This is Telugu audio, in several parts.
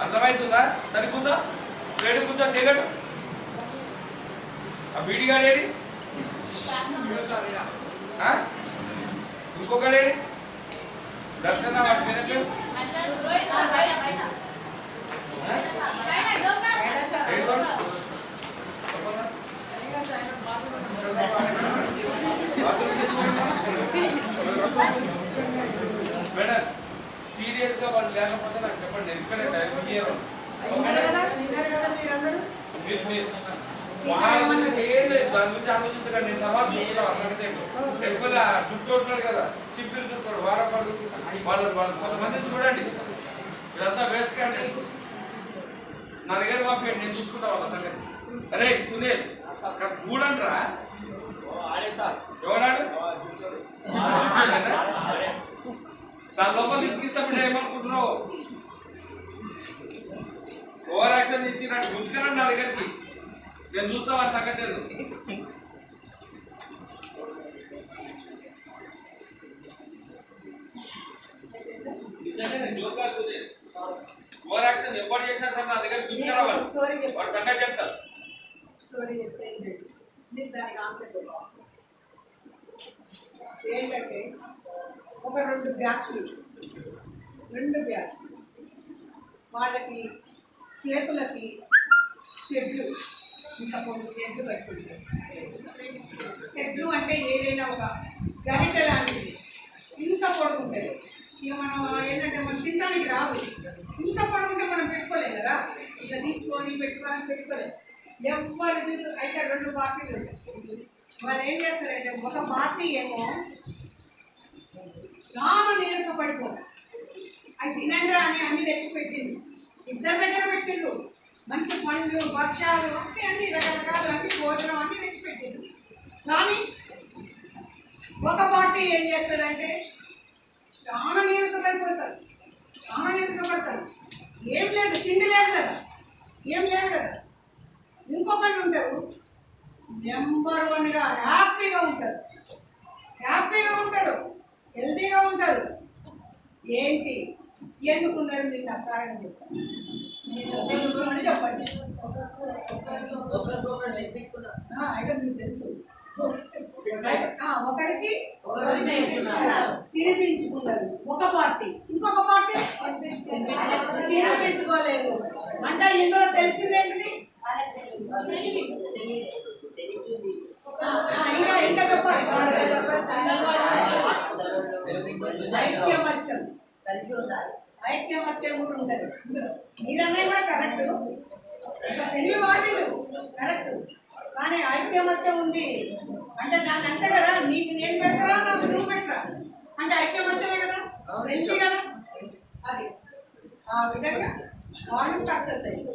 అర్థమవుతుందా? సరే కూర్చో, స్ట్రైట్ కూర్చో, చేయగలడు. ఆ బీడిగాడేడి, ఇంకొకడేడి, దర్శన వాడి పేరు పేరు మేడం సీరియస్ గా వాళ్ళు లేకపోతే నాకు చెప్పండి. ఎందుకంటే దాని గురించి ఆలోచించకండి. నేను తర్వాత చూసుకుంటాను సంగతి. లేకపోతే జుట్టు ఉంటున్నాడు కదా, చిప్పిలు చూస్తాడు వాడపాడు వాళ్ళు కొంతమంది చూడండి. ఇదంతా వేస్ట్ కండి. నా దగ్గర పంపేయండి, నేను చూసుకుంటా వాళ్ళ సంగతి. అరే సునీల్ అక్కడ చూడండి రా. ఎవడాడు దాని లోపల ఇప్పిస్తాడు. ఏమనుకుంటున్నావు? ఓవర్ యాక్షన్ ఇచ్చినట్టు గుర్తుకరండి నా దగ్గరికి. నేను చూస్తా వాళ్ళ సంగతి. ఓవర్ యాక్షన్ ఎవరు చేసినా సరే నా దగ్గర గుర్తుకురావాలి. వాడి సంగతి చెప్తాను. ఏంటంటే ఒక రెండు బ్యాచ్లు వాళ్ళకి చేతులకి తెడ్లు, ఇంత పొడుగు తెడ్లు కట్టుకుంటారు. తెడ్లు అంటే ఏదైనా ఒక గరిటె లాంటిది ఇంత పొడుగుంటుంది. ఇక మనం ఏంటంటే మనం తినడానికి రాదు. ఇంత పొడుగుంటే మనం పెట్టుకోలేం కదా, ఇట్లా తీసుకొని పెట్టుకోలేం. ఎవరు అయితే రెండు పార్టీలు ఉంటాయి. వాళ్ళు ఏం చేస్తారంటే ఒక పార్టీ ఏమో చాలా నీరస పడిపోతారు. అవి తినండిరా అని అన్ని తెచ్చి పెట్టిండు. ఇద్దరి దగ్గర పెట్టిండు. మంచి పండ్లు భక్ష్యాలు అన్ని రకరకాలు అన్ని భోజనం అన్ని తెచ్చి పెట్టిండు. కానీ ఒక పార్టీ ఏం చేస్తారంటే చాలా నీరసపడిపోతారు. ఏం లేదు, తిండి లేదు కదా, ఏం లేదు కదా. ఇంకొకళ్ళు ఉంటారు నెంబర్ 1గా హ్యాపీగా ఉంటారు, హెల్తీగా ఉంటారు. ఏంటి ఎందుకున్నారు మీకు ఆ కారణం చెప్తాను. నేను తెలుసుకుని చెప్పండి. అయితే మీకు తెలుసు. ఒకరికి తినిపించుకున్నారు ఒక పార్టీ, ఇంకొక పార్టీ తినిపించుకోలేదు. అంటే ఇందులో తెలిసిందేంటిది? ఇంకా చెప్పాలి. ఐక్యమత్యం కూడా ఉంటుంది ఇందులో. మీరన్నది కూడా కరెక్ట్, ఇంకా తెలివి వాటిలు కరెక్ట్. కానీ ఐక్యమత్యం ఉంది అంటే దాన్ని అంతే కదా, నీకు నేను పెట్టరా నాకు నువ్వు పెట్టరా అంటే ఐక్యమత్యమే కదా, ఫ్రెండ్లీ కదా. అది ఆ విధంగా వాళ్ళు సక్సెస్ అయ్యింది.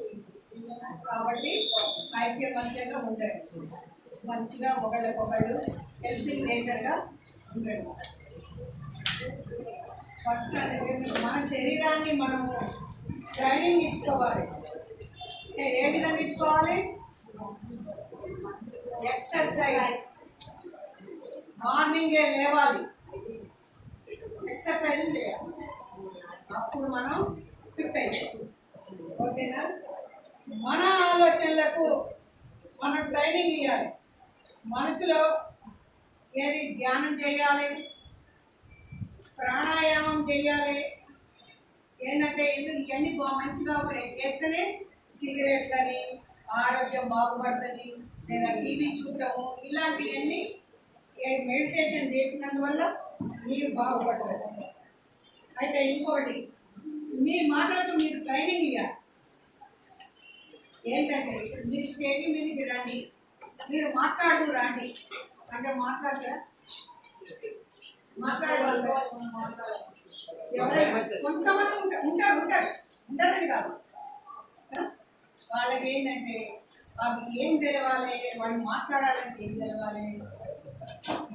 కాబట్టి ఐక్యమత్యంగా ఉండండి, మంచిగా ఒకళ్ళకొకళ్ళు హెల్పింగ్ నేచర్గా ఉండండి. పర్సనాలిటీ మన శరీరాన్ని మనము ట్రైనింగ్ ఇచ్చుకోవాలి. ఏ విధంగా ఇచ్చుకోవాలి? ఎక్సర్సైజ్. మార్నింగే లేవాలి, ఎక్సర్సైజ్ చేయాలి. అప్పుడు మనం ఫిట్ అయిపోతాం. ఓకేనా? మన ఆలోచనలకు మనం ట్రైనింగ్ ఇవ్వాలి. మనసులో ఏది ధ్యానం చేయాలి, ప్రాణాయామం చేయాలి. ఏంటంటే ఇవన్నీ మంచిగా చేస్తేనే సిగరెట్లని ఆరోగ్యం బాగుపడుతుంది. లేదా టీవీ చూడటము ఇలాంటివన్నీ మెడిటేషన్ చేసినందువల్ల మీరు బాగుపడతారు. అయితే ఇంకొకటి, మీ మాటలకు మీరు ట్రైనింగ్ ఇవ్వాలి. ఏంటంటే మీరు స్టేజ్ మీదకి రండి, మీరు మాట్లాడుతూ రండి అంటే మాట్లాడతారా? ఎవరైనా కొంతమంది ఉంటారని కాదు. వాళ్ళకి ఏంటంటే అవి ఏం తెలవాలి, వాళ్ళు మాట్లాడాలంటే ఏం తెలవాలి,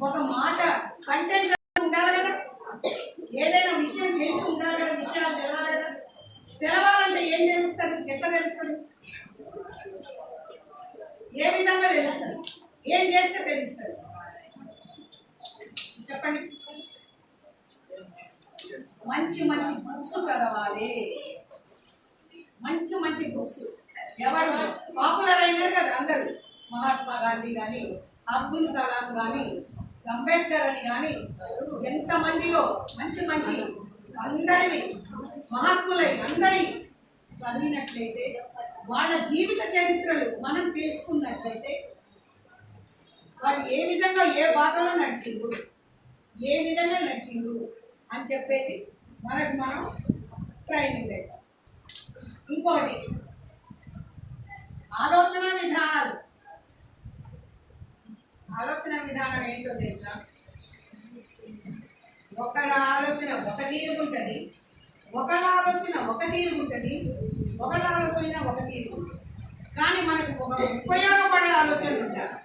ఒక మాట కంటెంట్ ఉండాలి కదా, ఏదైనా విషయం తెలిసి ఉండాలి కదా, విషయాలు తెలవాలి కదా. తెలవాలంటే ఏం తెలుస్తుంది, ఎట్లా తెలుస్తుంది, ఏ విధంగా తెలుస్తుంది, ఏం చేస్తే తెలుస్తుంది చెప్పండి. మంచి మంచి బుక్స్ చదవాలి, మంచి మంచి బుక్స్ ఎవరు పాపులర్ అయినారు కదా అందరూ, మహాత్మా గాంధీ కానీ, అబ్దుల్ కలాం కానీ, అంబేద్కర్ అని కానీ, ఎంతమందియో మంచి మంచి అందరివి మహాత్ములై అందరి చదివినట్లయితే, వాళ్ళ జీవిత చరిత్రలు మనం తెలుసుకున్నట్లయితే, వాళ్ళు ఏ విధంగా ఏ బాటలో నడిచిండ్రు, ఏ విధంగా నడిచిండ్రు అని చెప్పేది మనకు మనం ట్రైనింగ్ అవుతాం. ఇంకోటి ఆలోచన విధానాలు. ఆలోచన విధానం ఏంటో తెలుసా? ఒకరి ఆలోచన ఒక తీరు ఉంటుంది, ఒకరి ఆలోచన ఒక తీరు ఉంటుంది, ఒకరి ఆలోచన ఒక తీరు ఉంటుంది. కానీ మనకు ఒక ఉపయోగపడే ఆలోచనలు ఉండాలి,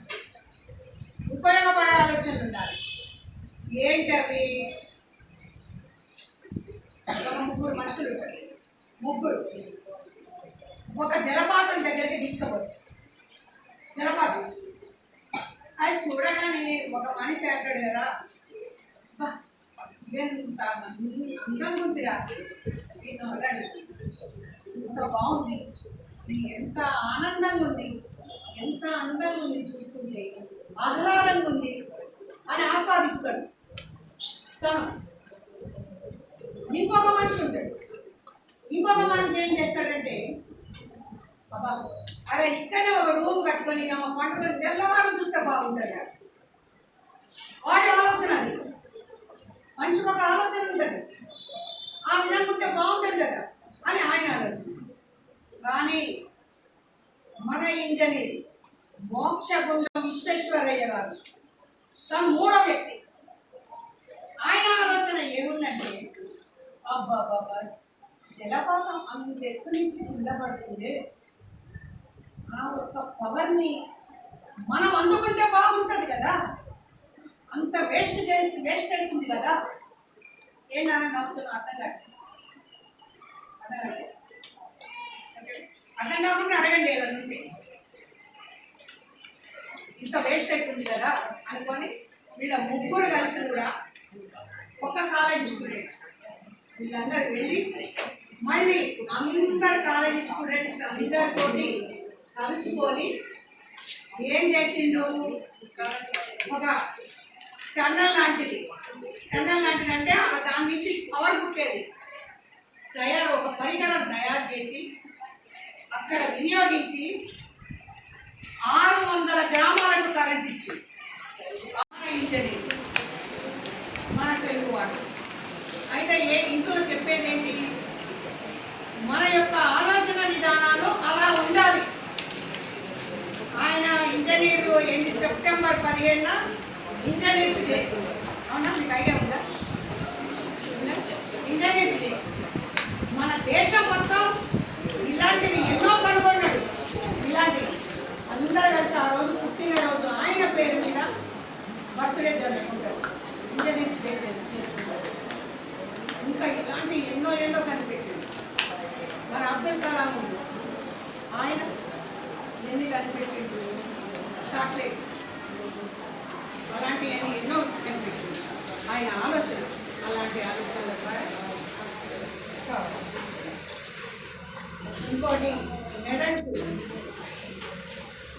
ఉపయోగపడే ఆలోచనలు ఉండాలి. ఏంటవి? ఒక ముగ్గురు మనుషులు ఉంటారు, ముగ్గురు ఒక జలపాతం దగ్గరికి తీసుకుపోతారు. జలపాతం అది చూడగానే ఒక మనిషి అంటాడు కదా, "అబ్బా, ఎంత అందంగా ఉందిరా, ఎంత బాగుంది, ఎంత ఆనందంగా ఉంది, ఎంత అందంగా ఉంది, చూస్తుంటే ఆహ్లాదంగా ఉంది" అని ఆస్వాదిస్తాడు తను. ఇంకొక మనిషి ఉంటాడు, ఇంకొక మనిషి ఏం చేస్తాడంటే, "బాబా, అరే ఇక్కడే ఒక రూమ్ కట్టుకొని అమ్మ పండుకొని తెల్లవారు చూస్తే బాగుంటుంది." వాడి ఆలోచన అది. మనిషికి ఒక ఆలోచన ఉంటుంది, ఆ విధంగా ఉంటే బాగుంటుంది కదా అని ఆయన ఆలోచన. కానీ మన ఇంజనీర్ మోక్షగుండం విశ్వేశ్వరయ్య గారు, తను మూడో వ్యక్తి, ఆయన ఆలోచన ఏముందంటే, అబ్బా బాబా, జలపాతం అంత ఎత్తు నుంచి కింద పడుతుంది, ఆ ఒక్క పవర్ని మనం అందుకుంటే బాగుంటుంది కదా, అంత వేస్ట్ అవుతుంది కదా. ఏంటన్నా నవ్వుతున్నా? అర్థం కాదు, అర్థం కాకుండా అడగండి ఏదన్నా ఉంటే. ఇంత వేస్ట్ అవుతుంది కదా అనుకొని వీళ్ళ ముగ్గురు కలిసి కూడా ఒక కాలేజ్ స్టూడెంట్స్ వీళ్ళందరూ వెళ్ళి మళ్ళీ అందరు కాలేజీ స్టూడెంట్స్ అందరితోటి కలుసుకొని ఏం చేసిండు, ఒక టన్నల్ లాంటిది అంటే దాని నుంచి పవర్ పుట్టేది ఒక పరికరం తయారు చేసి అక్కడ వినియోగించి 600 గ్రామాలకు కరెంట్ ఇచ్చి ఇంజనీర్ మన తెలుగువాడు. అయితే ఇంట్లో చెప్పేది ఏంటి, మన యొక్క ఆలోచన విధానాలు అలా ఉండాలి. ఆయన ఇంజనీరు ఏంటి, సెప్టెంబర్ 15న ఇంజనీర్స్ డే, అవునా? మీకు ఐడియా ఉందా? Engineers day. మన దేశం మొత్తం ఇలాంటివి ఎన్నో కనుగొన్నాడు. ఇలాంటివి అందరూ కలిసి ఆ రోజు పుట్టినరోజు ఆయన పేరు మీద బర్త్డే జరుపుకుంటారు, ఇంజనీర్స్ డే చేసుకుంటారు. ఇంకా ఇలాంటి ఎన్నో కనిపెట్టాడు. మన అబ్దుల్ కలాం ఉంది, ఆయన ఎన్ని కనిపెట్టిండు, చాక్లెట్ అలాంటివన్నీ ఎన్నో కనిపెట్టిండు. ఆయన ఆలోచన అలాంటి ఆలోచనల ద్వారా. ఇంకోటి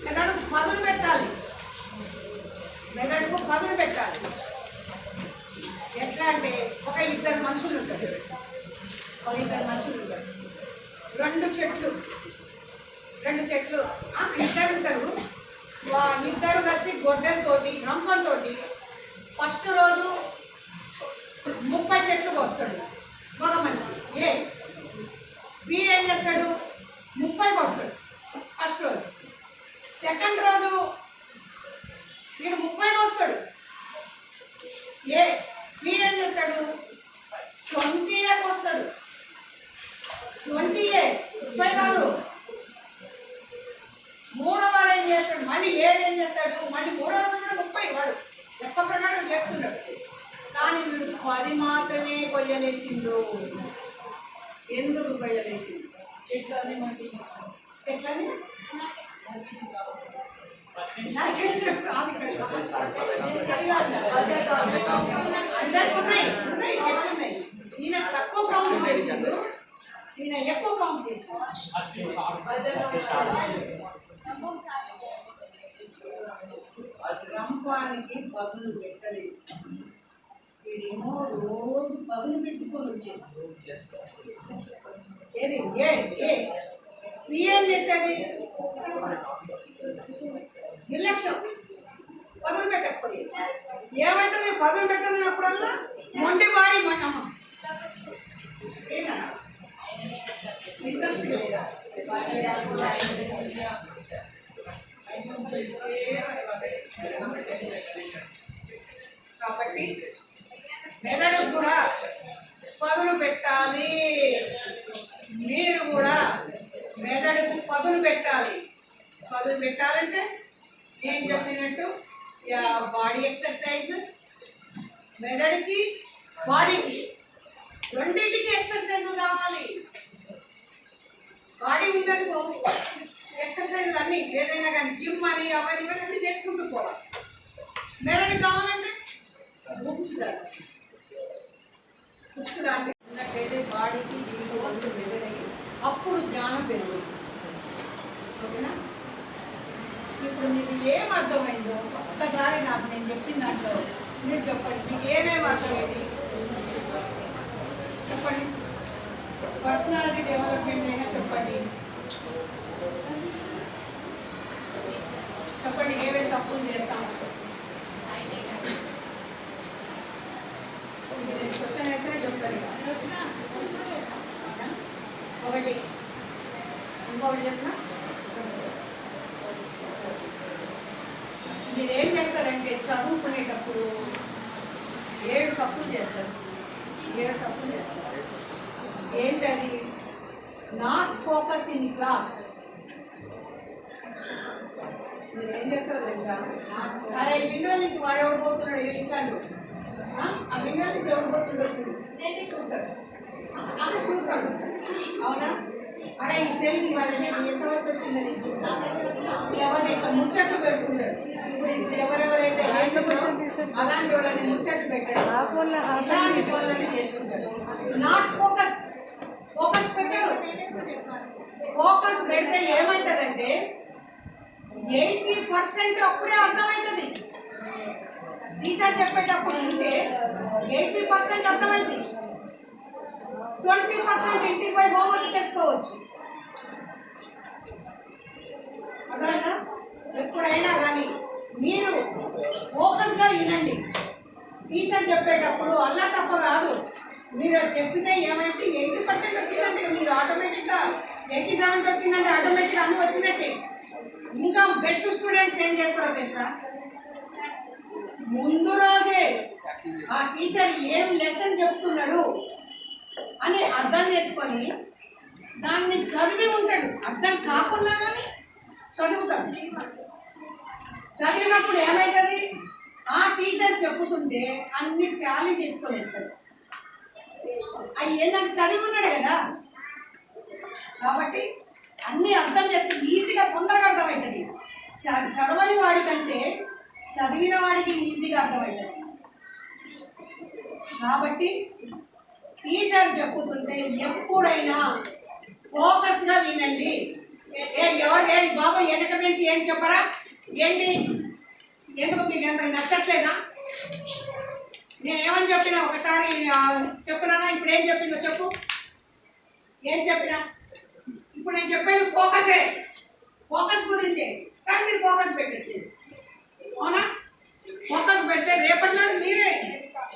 మెదడుకు పదును పెట్టాలి, మెదడుకు పదును పెట్టాలి. ఎట్లా అంటే ఒక ఇద్దరు మనుషులు ఉంటారు, రెండు చెట్లు ఇద్దరు ఉంటారు. ఇద్దరు వచ్చి గొడ్డలతోటి రంపంతో ఫస్ట్ రోజు 30 చెట్లు కోస్తాడు మగ మనిషి. బి ఏం చేస్తాడు, 30 కోస్తాడు ఫస్ట్ రోజు. సెకండ్ రోజు వీడు 30 కోస్తాడు. బి ఏం చేస్తాడు, 20 కోస్తాడు. 20 కాదు. మూడో వాడు ఏం చేస్తాడు, మళ్ళీ ఏం చేస్తాడు, మళ్ళీ మూడో రోజు కూడా 30 వాడు లెక్క ప్రకారం చేస్తున్నాడు. కానీ వీడు 10 మాత్రమే కొయ్యలేసిండు. ఎందుకు కొయ్యలేసిండు? చెట్లని నరికేసినప్పుడు కాదు ఇక్కడ సమస్య. అందరికి ఉన్నాయి చెట్లు ఉన్నాయి. ఈయన తక్కువ కౌంట్ వేసిండు, ఈయన ఎక్కువ కౌంట్ చేశాడు. రంపానికి పదులు పెట్టలేదు, వీడేమో రోజు పదులు పెట్టుకొని వచ్చేది. ఏది ఏ ఏ ఏం చేసేది? నిర్లక్ష్యం, పదులు పెట్టకపోయేది. ఏమైతుంది? పదులు పెట్టినప్పుడల్లా మొండి బారి మటమ్మ ఏంటన్నా ఇంట్రెస్ట్ లేదా? కాబట్టి మెదడు కూడా పదులు పెట్టాలి. మీరు కూడా మెదడుకు పదులు పెట్టాలి. పదులు పెట్టాలంటే నేను చెప్పినట్టు బాడీ ఎక్సర్సైజ్, మెదడుకి బాడీకి రెండింటికి ఎక్సర్సైజ్ కావాలి. బాడీ ఉందనుకో ఎక్సర్సైజ్ అన్నీ ఏదైనా కానీ జిమ్ అని అవన్నీ అన్నీ చేసుకుంటూ పోవాలి. మెదడు కావాలంటే బుక్స్ చదవాలి. బుక్స్ రాసి ఉన్నట్టయితే బాడీకి దీనికి వంతు మెదడయ్యి అప్పుడు జ్ఞానం పెరుగుతుంది. ఓకేనా? ఇప్పుడు మీకు ఏం అర్థమైందో ఒక్కసారి నాకు నేను చెప్పిన దాంట్లో మీరు చెప్పండి. మీకు ఏమేమి అర్థమైంది చెప్పండి. పర్సనాలిటీ డెవలప్మెంట్ అయినా చెప్పండి. చెప్పండి ఏమేమి తప్పులు చేస్తాము. క్వశ్చన్ వేస్తేనే చెప్తారు. ఒకటి ఇంకొకటి చెప్పిన మీరేం చేస్తారంటే చదువుకునేటప్పుడు 7 తప్పులు చేస్తారు. 7 తప్పులు చేస్తారు. ఏంటది? Not focus in class. మీరు ఏం చేస్తారో తెలుసా? అరే విండో నుంచి వాడు ఎవడిపోతున్నాడు ఇంట్లో, ఆ విండో నుంచి ఎవడిపోతుండో చూడు, చూస్తాడు. అక్కడ చూస్తాడు. అవునా? అరే ఈ సెల్ వాళ్ళని ఎంతవరకు వచ్చిందని చూస్తాడు. ఎవరిని ఇట్లా ముచ్చట్లు పెట్టుకుంటారు. ఇప్పుడు ఎవరెవరైతే అలాంటి వాళ్ళని ముచ్చట్లు పెట్టారు, ఇలాంటి పనులన్నీ చేసుకుంటారు. Not focus. ఫోకస్ పెట్టారు. ఫోకస్ పెడితే ఏమవుతుందంటే 80% అప్పుడే అర్థమవుతుంది. టీచర్ చెప్పేటప్పుడు ఉంటే 80% అర్థమైంది. 20% ఇంటికి పోయి హోంవర్క్ చేసుకోవచ్చు. అర్థమైందా? ఎప్పుడైనా కానీ మీరు ఫోకస్గా వినండి. టీచర్ చెప్పేటప్పుడు అల్లా తప్ప కాదు. మీరు చెప్పితే ఏమైతే 80% వచ్చిందంటే మీరు ఆటోమేటిక్గా 87 వచ్చిందంటే ఆటోమేటిక్గా అన్నీ వచ్చినట్టే. ఇంకా బెస్ట్ స్టూడెంట్స్ ఏం చేస్తారో తెలుసా? ముందు రోజే ఆ టీచర్ ఏం లెసన్ చెప్తున్నాడు అని అర్థం చేసుకొని దాన్ని చదివి ఉంటాడు. అర్థం కాకుండా కానీ చదువుతాడు. చదివినప్పుడు ఏమవుతుంది? ఆ టీచర్ చెప్పుతుంటే అన్ని టాలీ చేసుకొని వేస్తాడు. అవి ఏంటంటే చదివి ఉన్నాడు కదా, కాబట్టి అన్నీ అర్థం చేసుకుని ఈజీగా తొందరగా అర్థమవుతుంది. చదవని వాడికంటే చదివిన వాడికి ఈజీగా అర్థమవుతుంది. కాబట్టి టీచర్ చెప్పుతుంటే ఎప్పుడైనా ఫోకస్గా వినండి. ఎవరు బాబు వెనక నుంచి ఏం చెప్పరా ఏంటి? ఎందుకు మీకు ఎంత నచ్చట్లేదా? నేను ఏమని చెప్పినా ఒకసారి చెప్పినా? ఇప్పుడు ఏం చెప్పిందో చెప్పు. ఏం చెప్పినా? ఇప్పుడు నేను చెప్పేది ఫోకసే, ఫోకస్ గురించే. కానీ మీరు ఫోకస్ పెట్టట్లేదు. అవునా? ఫోకస్ పెడితే రేపటి నాడు మీరే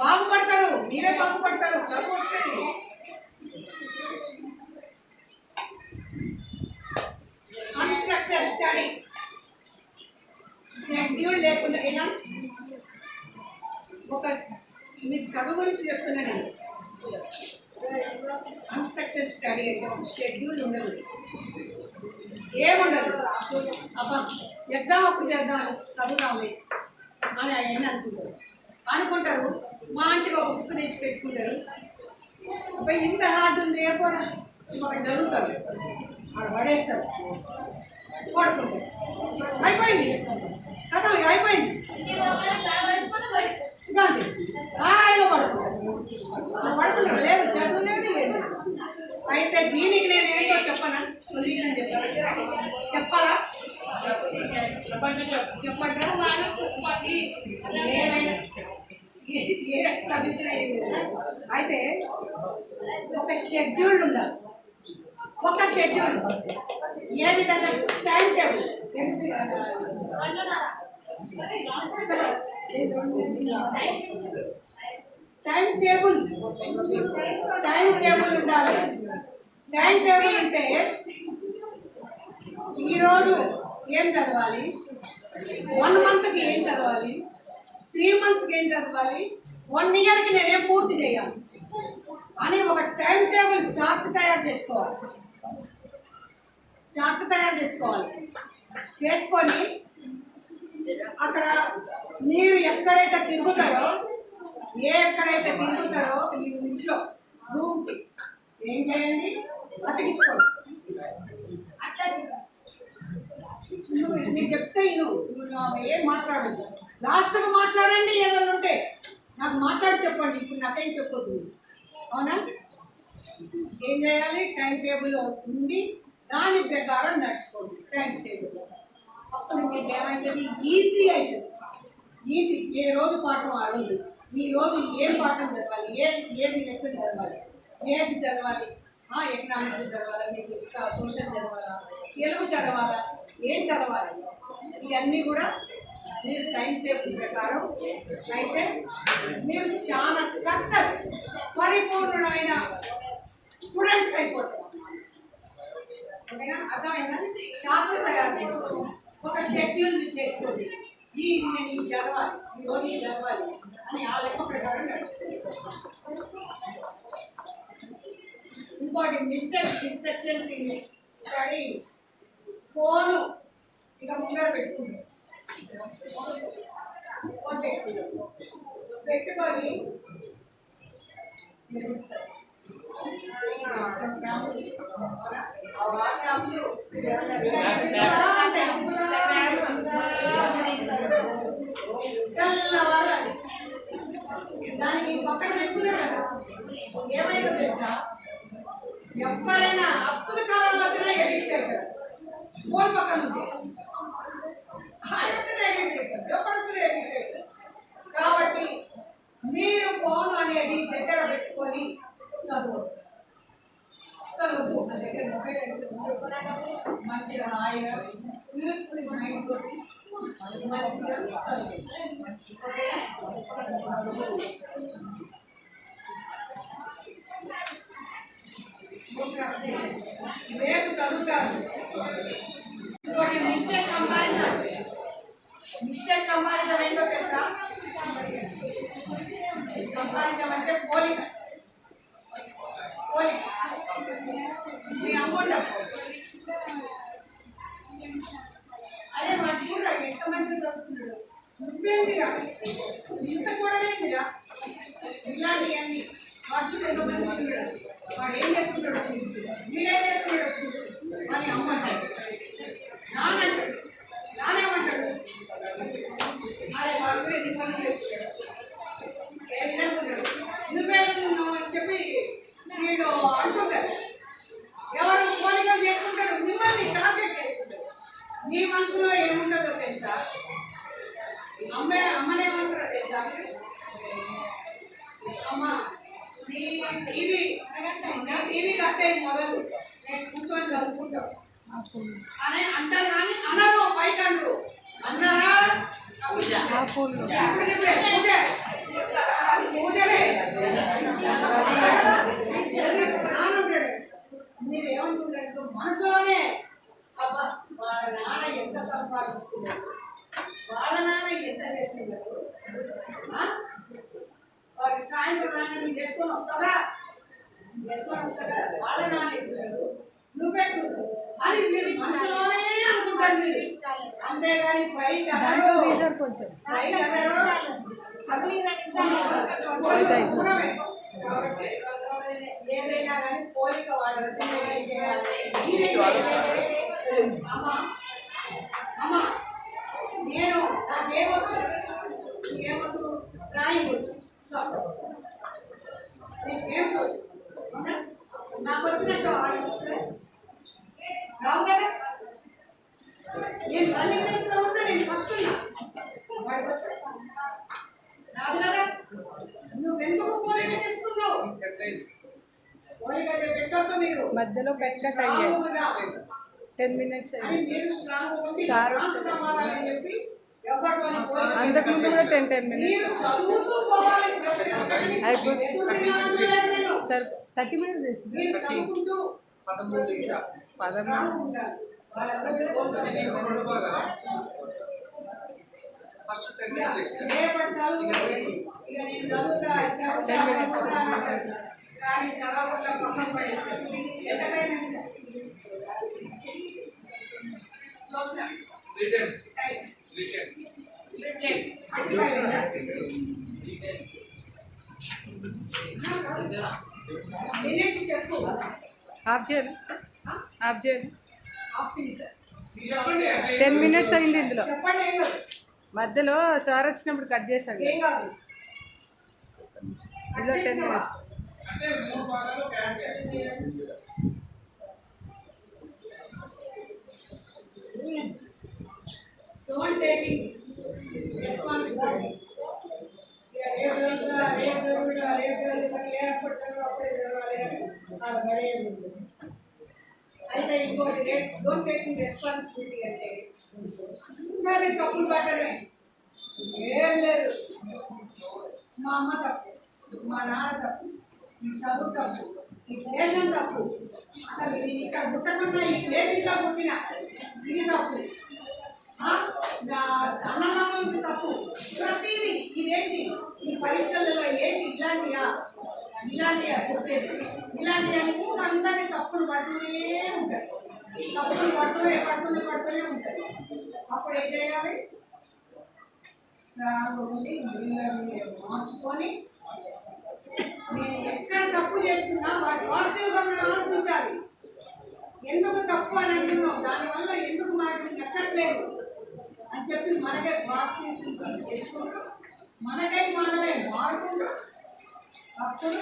బాగుపడతారు. మీరే బాగుపడతారు. చదువు వస్తుంది. అన్స్ట్రక్చర్ స్టడీ షెడ్యూల్ లేకుండా అయినా ఒక మీకు చదువు గురించి చెప్తున్నా నేను. అన్స్ట్రక్చర్ స్టడీ అంటే ఒక షెడ్యూల్ ఉండదు, ఏముండదు. అబ్బా ఎగ్జామ్ అప్పుడు చేద్దాం చదువుదాంలే అని ఆయన అనుకుంటారు. మంచిగా ఒక బుక్ తెచ్చి పెట్టుకుంటారు. అబ్బాయి ఇంత హార్డ్ ఉంది కూడా వాడు చదువుతారు, వాడు పడేస్తారు, పడుకుంటారు. అయిపోయింది కదా, అయిపోయింది. ఆయన పడుకుంటారు. లేదు చదువు లేదు. అయితే దీని ఎట్లా పిలిచినా ఏం లేదు. అయితే ఒక షెడ్యూల్ ఉండాలి. ఒక షెడ్యూల్ ఏ విధంగా టైం టేబుల్ టైం టేబుల్ ఉండాలి. టైం టేబుల్ అంటే ఈరోజు ఏం చదవాలి, 1 మంత్కి ఏం చదవాలి, 3 మంత్స్కి ఏం చదవాలి, 1 ఇయర్కి నేనేం పూర్తి చేయాలి అని ఒక టైం టేబుల్ చార్ట్ తయారు చేసుకోవాలి. చేసుకొని అక్కడ మీరు ఎక్కడైతే తిరుగుతారో ఈ ఇంట్లో రూమ్కి ఏం చేయండి, అతికించుకోండి. నేను చెప్తే నువ్వు ఏం మాట్లాడద్దు, లాస్ట్గా మాట్లాడండి. ఏదైనా ఉంటే నాకు మాట్లాడి చెప్పండి, ఇప్పుడు నాకేం చెప్పొద్దు. అవునా? ఏం చేయాలి, టైం టేబుల్ ఉండి దాని ప్రకారం నడుచుకోండి. టైం టేబుల్ అప్పుడు మీకు ఏమవుతుంది, ఈజీ అవుతుంది. ఈజీ, ఏ రోజు పాఠం ఆ రోజు, ఈ రోజు ఏం పాఠం చదవాలి, ఏది లెసన్ చదవాలి, ఏది చదవాలి, ఎకనామిక్స్ చదవాలా, మీకు సోషల్ చదవాలా, తెలుగు చదవాలా, ఏం చదవాలి, ఇవన్నీ కూడా మీరు టైం టేబుల్ ప్రకారం అయితే మీరు చాలా సక్సెస్ పరిపూర్ణమైన స్టూడెంట్స్ అయిపోతారు. ఓకేనా? అర్థమైనా? చాప్టర్ తయారు చేసుకోండి, ఒక షెడ్యూల్ చేసుకోండి. ఇది నేను ఇది చదవాలి, ఈ రోజు ఇది చదవాలి అని ఆ లెక్క ప్రకారం నడుచుకోండి. ఇంకోటి డిస్ట్రక్షన్స్ ఇన్ స్టడీ. ఫోను ఇక ముందర పెట్టుకుంటాం, పెట్టుకొని వాట్సాప్లు దానికి పక్కన పెట్టుకున్నారు. ఏమైందో తెలుసా, ఎవరైనా అప్పుల కాలంలో వచ్చినా ఎడిట్ అవుతారు. ఫోన్ పక్కన ఉంది, ఆయన వచ్చిన ఎడిట్ అవుతారు, ఎవరు వచ్చిన ఎడిట్ అవుతారు. కాబట్టి మీరు ఫోన్ అనేది దగ్గర పెట్టుకొని చదువు. అసలు వద్దు, నా దగ్గర మొబైల్ మంచిగా హాయిగా యూస్ఫుల్ మైండ్ వచ్చి మంచిగా చదువు. రేపు చదువుతారు. ఇంకోటి మిస్టేక్ కంపారిజన్ ఏంటో తెలుసా? కంపారిజన్ అంటే పోలిక. మీ అమౌంట్ అదే వాడు చూడరా ఎంత మంచిగా చదువుతున్నాడు, నువ్వేందిరా ఇంత కూడా ఏందిరా, ఇలాంటివన్నీ వాడు చూడు ఎంత మంచిగా ఉన్నాడు, వాడు ఏం చేస్తున్నాడు చూడు, వీడేం చేస్తున్నాడు చూడు అని అమ్మంటాడు. నానేమంటాడు, అరే వాడు కూడా ఎన్ని పనులు చేస్తున్నాడు, ఏ విధంగా ఉన్నాడు, నువ్వే అని చెప్పి వీళ్ళు అంటుంటారు. ఎవరు పోలికలు చేసుకుంటారు, మిమ్మల్ని టార్గెట్ చేసుకుంటారు. మీ మనసులో ఏముంటుందో తెలుసా? అమ్మనేమంటారో తెలుసా? అమ్మ నీ టీవీ కట్టే మొదలు నేను కూర్చొని చదువుకుంటాం అని అంటారు. కానీ అనరు, పైకి అనరు. అన్నారా? పూజలే మీరు ఏమనుకుంటారు మనసులోనే, అబ్బా వాళ్ళ నాన్న ఎంత సంపాదిస్తున్నాడు, వాళ్ళ నాన్న ఎంత చేస్తున్నాడు, వాడికి సాయంత్రం నాన్న నువ్వు చేసుకొని వస్తారా, వాళ్ళ నాన్న ఎట్టున్నాడు, నువ్వెట్టు అని మీరు మనసులోనే అనుకుంటారు మీరు. అంతేగాని పైకి అన్నారు, ఏదైనా కానీ పోలిక వాడు ఏం చేయాలి. అమ్మా నేను నాకేమొచ్చు, నీకేమొచ్చు, డ్రాయింగ్ వచ్చు, గేమ్స్ వచ్చు, నాకు వచ్చినట్టు ఆడిస్తే రావు కదా. నేను రన్నింగ్ రేస్లో ఉన్నా, నేను ఫస్ట్ ఉన్నా, వాడికి వచ్చా రావు కదా. పెట్టొద్దు మీరు. మధ్యలో పెట్టక 10 minutes అని మీరు స్ట్రాంగ్ ఉండి సార్ స్ట్రాంగ్ సమాధానం చెప్పి ఎవరు అని కోరి అంతకుముందు కూడా 10 minutes మీరు చదువుతూ పోవాలి. అయిపోతుంది ఎదురు తిరగట్లేదు నేను. సార్ 30 minutes చేసింది మీరు చదువుకుంటూ 13 స్ట్రాంగ్ ఉండాలి. వాళ్ళందరూ కోరుకుంటున్నారు. రేపటి చదువు ఇక నేను చదువుతా చదువుతా అంటారు. కానీ చదవకుండా పక్కన పడేస్తారు. ఎంత టైం అయింది? చూస్తాం. టైం. మినిట్స్ చెప్పు. ఆఫ్ చేయాలి ఆఫ్ చేయాలి హాఫ్ మినిట్ 10 minutes అయింది ఇందులో చెప్పండి. ఏం కాదు. మధ్యలో సార్ వచ్చినప్పుడు కట్ చేశాను ఏం కాదు. ఇందులో 10 minutes Don't taking responsibility. అయితే ఇంకోటి డోంట్ టేకింగ్ రెస్పాన్సిబిలిటీ అంటే ఇంకా నేను తప్పులు పట్టడమే. ఏం లేదు. మా అమ్మ తప్పు, మా నాన్న తప్పు, ఈ చదువు తప్పు, ఈ దేశం తప్పు, అసలు ఇది ఇక్కడ పుట్టకుండా ఈ ఇంట్లో పుట్టిన ఇది తప్పు, నా అన్నదమ్ములకు తప్పు, ప్రతిదీ ఇదేంటి ఈ పరీక్షలలో ఏంటి ఇలాంటియా చెప్పేది ఇలాంటి అని అందరినీ తప్పులు పడుతూనే ఉంటాయి. తప్పులు పడుతూనే ఉంటాయి. అప్పుడు ఏం చేయాలి? స్ట్రాంగ్ ఉండి మీరు మార్చుకొని నేను ఎక్కడ తప్పు చేస్తున్నా వాటి పాజిటివ్గా మనం ఆలోచించాలి. ఎందుకు తప్పు అని అంటున్నాం, దానివల్ల ఎందుకు మనకి నచ్చట్లేదు అని చెప్పి మనకే పాజిటివ్ థింకింగ్ చేసుకుంటూ మనమే మారుకుంటూ అప్పుడు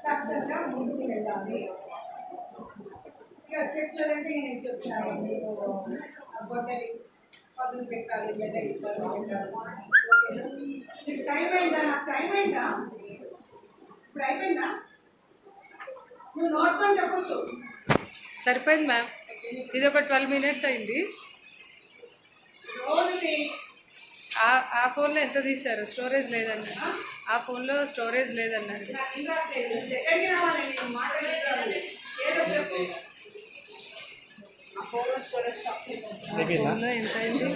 సక్సెస్గా ముందుకు వెళ్ళాలి. ఇక చెట్లంటే నేను చెప్తున్నాను మీకు గొడ్డలి పదులు పెట్టాలి, బెల్లకి పదులు పెట్టాలి. మీకు టైం అయిందా? నాకు టైం అయిందా? ఇప్పుడు అయిపోయిందా? నువ్వు నోట్తో చెప్పచ్చు. సరిపోయింది మ్యామ్. ఇది ఒక 12 minutes అయింది. రోజుకి ఆ ఫోన్లో ఎంత తీశారు? స్టోరేజ్ లేదన్నారు. ఆ ఫోన్లో స్టోరేజ్ లేదన్నారు. నాకు ఇంట్రెస్ట్ దగ్గరికి రావాలి. నేను మాట్లాడాలి ఏదో చెప్పు. ఆ ఫోన్లో స్టోరేజ్ ఫోన్లో ఎంత అయింది?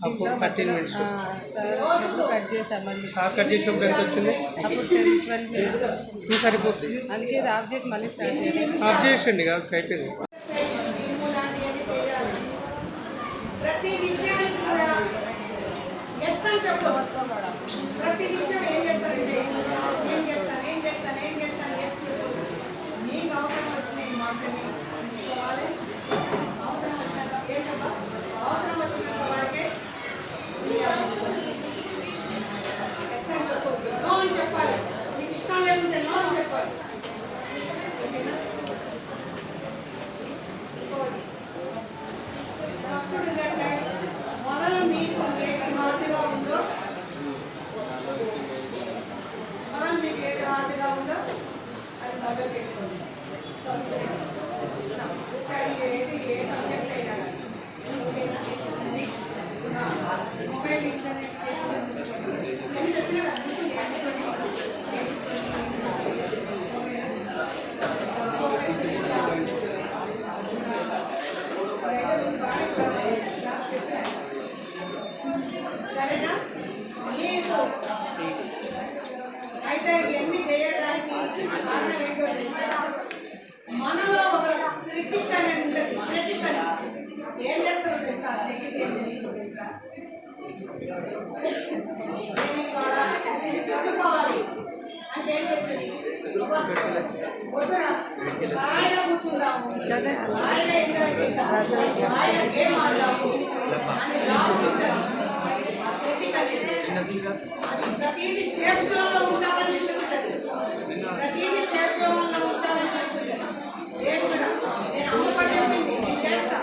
దీంట్లో మధ్యలో సార్ వచ్చినప్పుడు కట్ చేసాం. మళ్ళీ కట్ చేసినప్పుడు ఎంత వచ్చింది? అప్పుడు 10-12 minutes వచ్చింది. సరిపోతుంది. అందుకే ఇది ఆఫ్ చేసి మళ్ళీ స్టార్ట్ చేయాలి. ఆఫ్ చేయండి అయిపోయింది. ప్రతి విషయానికి కూడా ఎస్ అని చెప్పు. ప్రతి విషయం ఏం చేస్తారంటే ఏం చేస్తాను ఎస్ చెప్పు. నీకు అవసరం వచ్చిన మాటని తీసుకోవాలి. అవసరం వచ్చినంత ఏంటబ్బా అవసరం వచ్చినంత వరకే ఎస్ అని చెప్పొద్దు. నో అని చెప్పాలి. నీకు ఇష్టం లేకుంటే నో అని చెప్పాలి. ఓకేనా? ఫస్ట్ ఏంటంటే మొదలు మీకు ఏది హార్ట్గా ఉందో అది మొదలు పెట్టుకోండి. స్టడీ ఏది ఏ సబ్జెక్ట్ అయినా ఓకేనా? మొబైల్ ఇంటర్నెట్ నేను చెప్పిన సరేనా? నీకు అయితే ఇవన్నీ చేయడానికి కారణం ఏంటో తెలుసా? మనలో ఒక క్రిటిక్ అనేది ఉంటుంది. క్రిటిక్ అని ఏం చేస్తుందో తెలుసా? క్రిటిక్ ఏం చేస్తుందో తెలుసా? నేను ఇక్కడ చదువుకోవాలి అంటే ఏం చేస్తుంది? వద్దురా ఆయన కూర్చుందాము, ఆయన ఎంజాయ్ చేద్దాం, ఆయన గేమ్ ఆడదాము అని లాగుతుంటారు. అది ప్రతిదీ సేఫ్ జోన్లో ఉంచాలని చూస్తుంటది. ప్రతిదీ సేఫ్ జోన్లో ఉంచాలని చూస్తుంటది. లేదు కూడా నేను అమ్మపడి ఉంటుంది, నేను చేస్తా.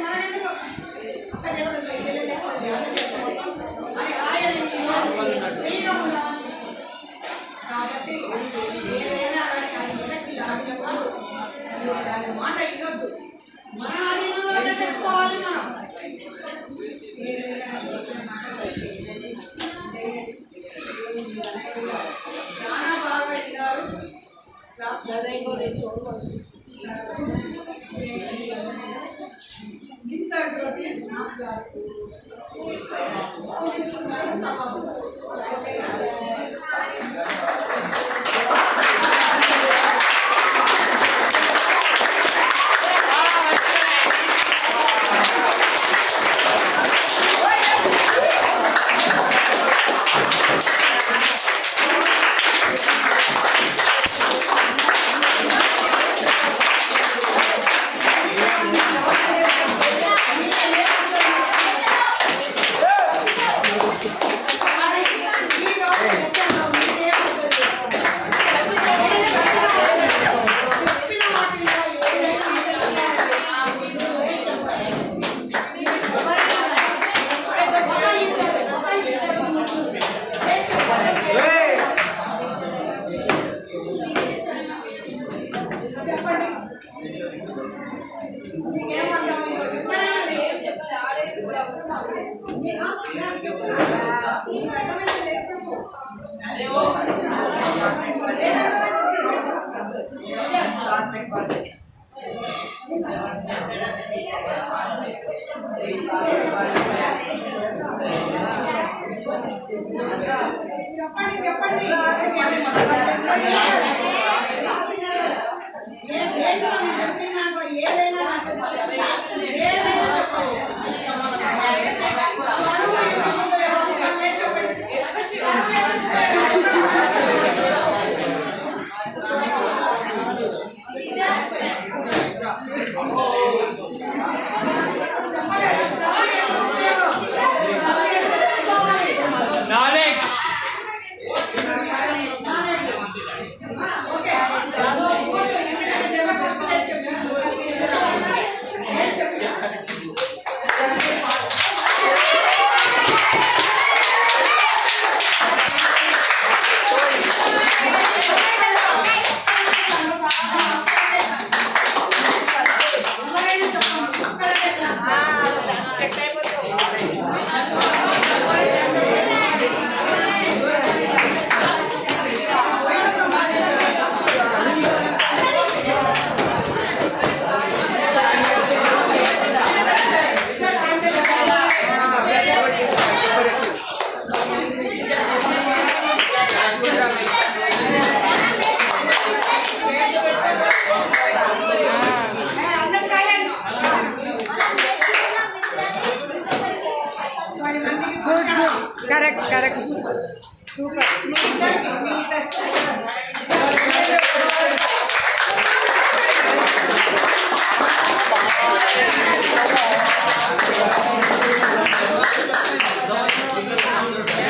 మనం ఎందుకు అక్క చేస్తుంది, చెల్లె చేస్తుంది, అన్న చేస్తుంది అని ఆయన ఫ్రీగా ఉండాలని చూస్తుంది. కాబట్టి ఏదైనా దాని మాట వినొద్దు. మన ఆధీనంలోనే తెచ్చుకోవాలి మనం. ఏదైనా చెప్పిన మాట చేయండి. చాలా బాగా విన్నారు క్లాస్. ఇంతటి నా క్లాస్ సమాప్తం. ఓకేనా? చెప్పండి, నీకేమర్థమైందో ఎవరైనా చెప్పు. అర్థమైంది లేదు చెప్పు. చెప్పండి చెప్పండి. ఏంటో నేను చెప్పిన దాంట్లో ఏదైనా ఏదైనా చెప్పండి. Correct correct super. మీ ఇద్దరికి